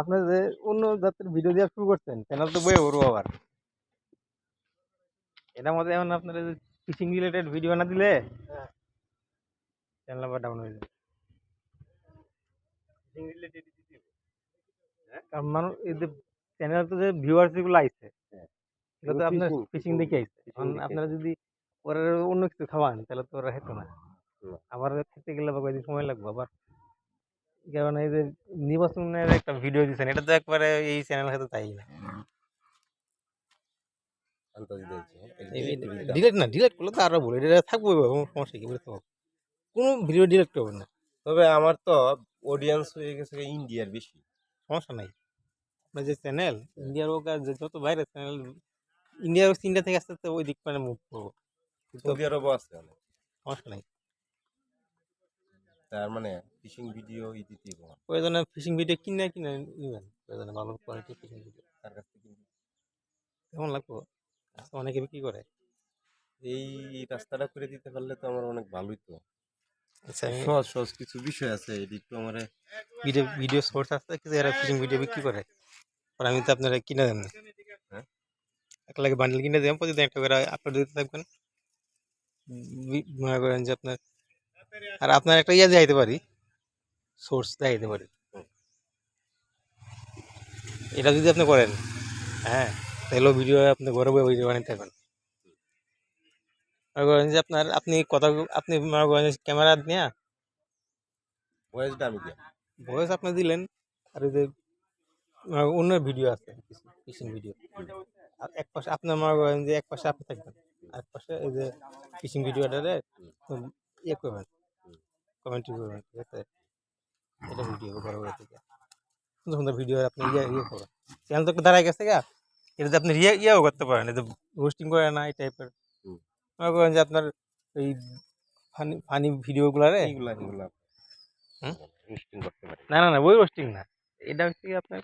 আপনার যে অন্য জাতের ভিডিও দেওয়া শুরু করছেন চ্যানেল তো বয়ে বড় আবার এটার মধ্যে এখন আপনার ফিশিং রিলেটেড ভিডিও না দিলে চ্যানেল আবার ডাউন হয়ে যাবে। কারণ মানুষ এই যে চ্যানেল তো যে ভিউয়ার্স গুলো আইছে এগুলো তো আপনার ফিশিং দেখে আইছে। এখন আপনারা যদি ওরা অন্য কিছু খাওয়ান তাহলে তো ওরা হেতো না। আবার খেতে গেলে বা কয়েকদিন সময় লাগবে আবার। কারণ এই যে নির্বাচনের একটা ভিডিও দিচ্ছেন এটা তো একবারে এই চ্যানেল হয়তো তাই না। ডিলেট না, ডিলেট করলে তো আরো বলে এটা থাকবো সমস্যা কি বলতে পারবো কোনো ভিডিও ডিলেট করবো না, তবে আমার তো অডিয়েন্স হয়ে গেছে ইন্ডিয়ার বেশি। সমস্যা নাই। আপনার যে চ্যানেল ইন্ডিয়ার হোক আর যত বাইরের চ্যানেল ইন্ডিয়া ইন্ডিয়া থেকে আস্তে আস্তে ওই দিক মানে মুভ করবো, সৌদি আরবও আছে অনেক, সমস্যা নাই। তার মানে ফিশিং ভিডিও দিতে প্রয়োজনে ফিশিং ভিডিও কিনে কিনে নিবেন, প্রয়োজনে ভালো কোয়ালিটি ফিশিং ভিডিও তার কাছ থেকে কেমন লাগবো, অনেকে বিক্রি করে। এই রাস্তাটা করে দিতে পারলে তো আমার অনেক ভালোই তো। আচ্ছা আমি সহজ সহজ কিছু বিষয় আছে এটি একটু আমার ভিডিও ভিডিও সোর্স আছে কিছু এরা ফিশিং ভিডিও বিক্রি করে, আর আমি তো আপনারা কিনে দেন না, হ্যাঁ এক লাগে বান্ডেল কিনে দেন প্রতিদিন একটা করে আপলোড দিতে থাকবেন। মনে করেন যে আপনার আর আপনার একটা ইয়ে দেখাইতে পারি, সোর্স দেখাইতে পারি, এটা যদি আপনি করেন হ্যাঁ তাহলে ভিডিও আপনি ঘরে বসে ভিডিও বানাতে পারবেন। মনে করেন যে আপনার আপনি কথা আপনি মনে করেন ক্যামেরা নিয়ে ভয়েসটা আমি দিই। ভয়েস আপনি দিলেন আর এই যে অন্য ভিডিও আছে কিছু ফিশিং ভিডিও, আর এক পাশে আপনার মনে করেন যে এক পাশে আপনি থাকবেন আর এক পাশে এই যে ফিশিং ভিডিওটারে ইয়ে করবেন, কমেন্ট্রি করবেন, ঠিক আছে? এটা ভিডিও ঘরে ঘরে থেকে সুন্দর সুন্দর ভিডিও আপনি ইয়ে করবেন, চ্যানেল তো দাঁড়ায় গেছে গা, এটাতে আপনি ইয়েও করতে পারেন, এই যে রোস্টিং করে না এই টাইপের। মনে করেন যে আপনার এই ফানি ফানি ভিডিওগুলারে এইগুলা হুম রোস্টিং করতে পারি। না না না ওই রোস্টিং না, এটা হচ্ছে কি আপনার